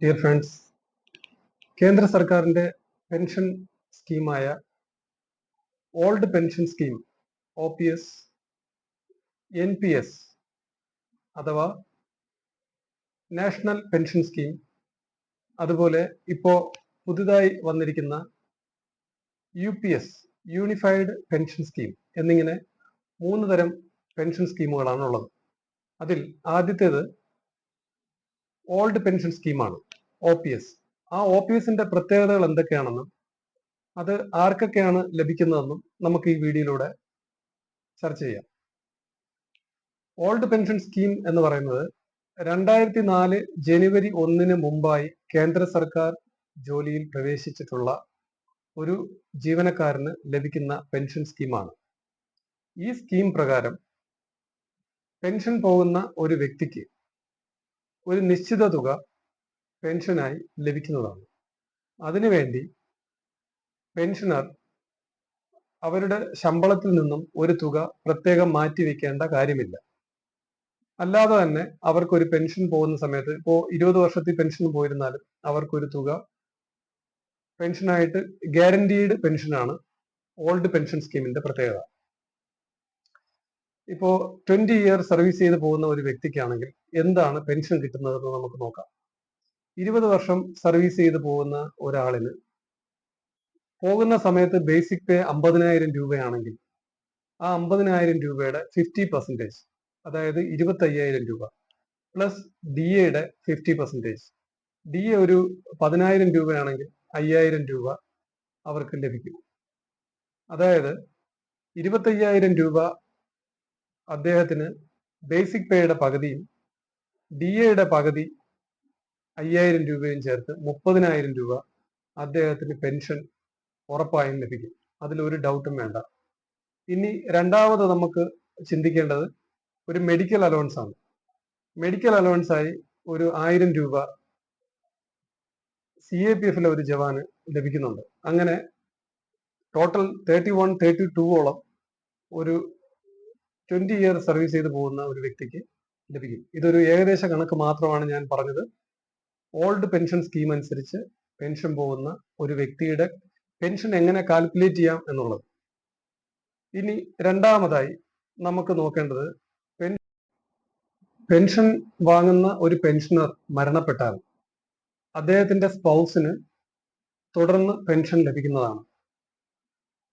Dear friends, കേന്ദ്ര സർക്കാരിന്റെ pension സ്കീമായ old pension scheme OPS, NPS അഥവാ നാഷണൽ പെൻഷൻ സ്കീം, അതുപോലെ ഇപ്പോൾ പുതുതായി വന്നിരിക്കുന്ന UPS യൂണിഫൈഡ് പെൻഷൻ സ്കീം എന്നിങ്ങനെ 3 തരം പെൻഷൻ സ്കീമുകളാണ് ഉള്ളത്. അതിൽ ആദ്യത്തേത് ഓൾഡ് പെൻഷൻ സ്കീമാണ്, OPS. ആ OPSന്റെ പ്രത്യേകതകൾ എന്തൊക്കെയാണെന്നും അത് ആർക്കൊക്കെയാണ് ലഭിക്കുന്നതെന്നും നമുക്ക് ഈ വീഡിയോയിലൂടെ ചർച്ച ചെയ്യാം. ഓൾഡ് പെൻഷൻ സ്കീം എന്ന് പറയുന്നത് 2004 ജനുവരി 1 മുമ്പായി കേന്ദ്ര സർക്കാർ ജോലിയിൽ പ്രവേശിച്ചിട്ടുള്ള ഒരു ജീവനക്കാരന് ലഭിക്കുന്ന പെൻഷൻ സ്കീമാണ്. ഈ സ്കീം പ്രകാരം പെൻഷൻ പോകുന്ന ഒരു വ്യക്തിക്ക് ഒരു നിശ്ചിത തുക പെൻഷനായി ലഭിക്കുന്നതാണ്. അതിനുവേണ്ടി പെൻഷനർ അവരുടെ ശമ്പളത്തിൽ നിന്നും ഒരു തുക പ്രത്യേകം മാറ്റിവെക്കേണ്ട കാര്യമില്ല. അല്ലാതെ തന്നെ അവർക്കൊരു പെൻഷൻ പോകുന്ന സമയത്ത്, ഇപ്പോൾ 20 വർഷത്തിൽ പെൻഷൻ പോയിരുന്നാലും അവർക്കൊരു തുക പെൻഷനായിട്ട് ഗ്യാരണ്ടീഡ് പെൻഷനാണ് ഓൾഡ് പെൻഷൻ സ്കീമിന്റെ പ്രത്യേകത. ഇപ്പോ 20 ഇയർ സർവീസ് ചെയ്ത് പോകുന്ന ഒരു വ്യക്തിക്കാണെങ്കിൽ എന്താണ് പെൻഷൻ കിട്ടുന്നതെന്ന് നമുക്ക് നോക്കാം. 20 വർഷം സർവീസ് ചെയ്ത് പോകുന്ന ഒരാളിന് പോകുന്ന സമയത്ത് ബേസിക് പേ 50,000 രൂപയാണെങ്കിൽ ആ 50,000 രൂപയുടെ 50%, അതായത് 25,000 രൂപ പ്ലസ് DAയുടെ 50%. DA ഒരു 10,000 രൂപയാണെങ്കിൽ 5,000 രൂപ അവർക്ക് ലഭിക്കും. അതായത് 25,000 രൂപ അദ്ദേഹത്തിന് ബേസിക് പേയുടെ പകുതിയും DAയുടെ പകുതി 5,000 രൂപയും ചേർത്ത് 30,000 രൂപ അദ്ദേഹത്തിന് പെൻഷൻ ഉറപ്പായും ലഭിക്കും. അതിലൊരു ഡൗട്ടും വേണ്ട. ഇനി രണ്ടാമത് നമുക്ക് ചിന്തിക്കേണ്ടത് ഒരു മെഡിക്കൽ അലവൻസ് ആണ്. മെഡിക്കൽ അലവൻസ് ആയി ഒരു 1000 രൂപ CAPFലെ ഒരു ജവാന് ലഭിക്കുന്നുണ്ട്. അങ്ങനെ ടോട്ടൽ 32ഓളം ഒരു 20 ഇയർ സർവീസ് ചെയ്ത് പോകുന്ന ഒരു വ്യക്തിക്ക് ലഭിക്കും. ഇതൊരു ഏകദേശ കണക്ക് മാത്രമാണ് ഞാൻ പറഞ്ഞത്. ഓൾഡ് പെൻഷൻ സ്കീം അനുസരിച്ച് പെൻഷൻ പോകുന്ന ഒരു വ്യക്തിയുടെ പെൻഷൻ എങ്ങനെ കാൽക്കുലേറ്റ് ചെയ്യാം എന്നുള്ളത്. ഇനി രണ്ടാമതായി നമുക്ക് നോക്കേണ്ടത്, പെൻഷൻ വാങ്ങുന്ന ഒരു പെൻഷനർ മരണപ്പെട്ടാൽ അദ്ദേഹത്തിന്റെ സ്പൗസിന് തുടർന്ന് പെൻഷൻ ലഭിക്കുന്നതാണ്.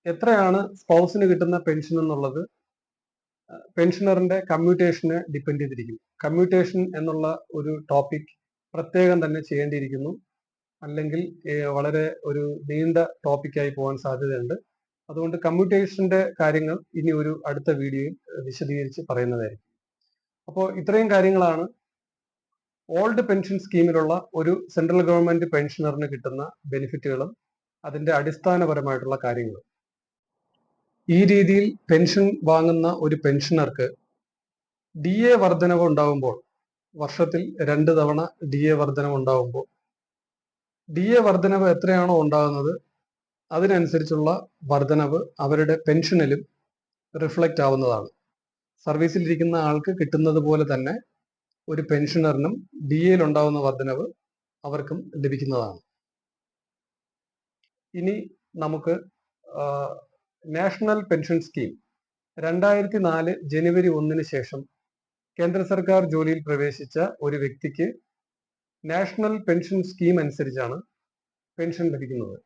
എത്രയാണ് സ്പൗസിന് കിട്ടുന്ന പെൻഷൻ എന്നുള്ളത് പെൻഷനറിന്റെ കമ്മ്യൂട്ടേഷനെ ഡിപ്പെൻഡ് ചെയ്തിരിക്കും. കമ്മ്യൂട്ടേഷൻ എന്നുള്ള ഒരു ടോപ്പിക് പ്രത്യേകം തന്നെ ചെയ്യേണ്ടിയിരിക്കുന്നു, അല്ലെങ്കിൽ വളരെ ഒരു നീണ്ട ടോപ്പിക്കായി പോകാൻ സാധ്യതയുണ്ട്. അതുകൊണ്ട് കമ്മ്യൂട്ടേഷന്റെ കാര്യങ്ങൾ ഇനി ഒരു അടുത്ത വീഡിയോയിൽ വിശദീകരിച്ച് പറയുന്നതായിരിക്കും. അപ്പോൾ ഇത്രയും കാര്യങ്ങളാണ് ഓൾഡ് പെൻഷൻ സ്കീമിലുള്ള ഒരു സെൻട്രൽ ഗവൺമെന്റ് പെൻഷനറിന് കിട്ടുന്ന ബെനിഫിറ്റുകളും അതിന്റെ അടിസ്ഥാനപരമായിട്ടുള്ള കാര്യങ്ങളും. ഈ രീതിയിൽ പെൻഷൻ വാങ്ങുന്ന ഒരു പെൻഷനർക്ക് DA വർധനവ് ഉണ്ടാകുമ്പോൾ, വർഷത്തിൽ 2 തവണ DA വർധനവ് ഉണ്ടാകുമ്പോൾ, DA വർധനവ് എത്രയാണോ ഉണ്ടാകുന്നത് അതിനനുസരിച്ചുള്ള വർധനവ് അവരുടെ പെൻഷനിലും റിഫ്ലക്റ്റ് ആവുന്നതാണ്. സർവീസിലിരിക്കുന്ന ആൾക്ക് കിട്ടുന്നത് പോലെ തന്നെ ഒരു പെൻഷനറിനും DAയിൽ ഉണ്ടാവുന്ന വർധനവ് അവർക്കും ലഭിക്കുന്നതാണ്. ഇനി നമുക്ക് നാഷണൽ പെൻഷൻ സ്കീം 2004 ജനുവരി 1 ശേഷം കേന്ദ്ര സർക്കാർ ജോലിയിൽ പ്രവേശിച്ച ഒരു വ്യക്തിക്ക് നാഷണൽ പെൻഷൻ സ്കീം അനുസരിച്ചാണ് പെൻഷൻ ലഭിക്കുന്നത്.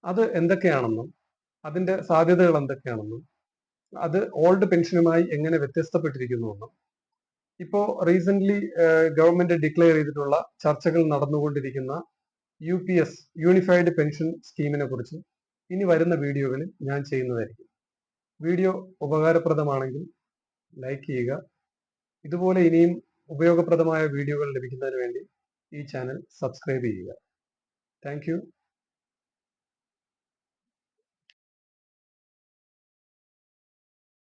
അത് എന്തൊക്കെയാണെന്നും അതിന്റെ സാധ്യതകൾ എന്തൊക്കെയാണെന്നും അത് ഓൾഡ് പെൻഷനുമായി എങ്ങനെ വ്യത്യസ്തപ്പെട്ടിരിക്കുന്നുവെന്നും ഇപ്പോൾ റീസെന്റ് ഗവൺമെന്റ് ഡിക്ലെയർ ചെയ്തിട്ടുള്ള ചർച്ചകൾ നടന്നുകൊണ്ടിരിക്കുന്ന UPS യൂണിഫൈഡ് പെൻഷൻ സ്കീമിനെ കുറിച്ച് ഇനി വരുന്ന വീഡിയോകളിൽ ഞാൻ ചെയ്യുന്നതായിരിക്കും. വീഡിയോ ഉപകാരപ്രദമാണെങ്കിൽ ലൈക്ക് ചെയ്യുക. ഇതുപോലെ ഇനിയും ഉപയോഗപ്രദമായ വീഡിയോകൾ ലഭിക്കുന്നതിന് വേണ്ടി ഈ ചാനൽ സബ്സ്ക്രൈബ് ചെയ്യുക. Thank you.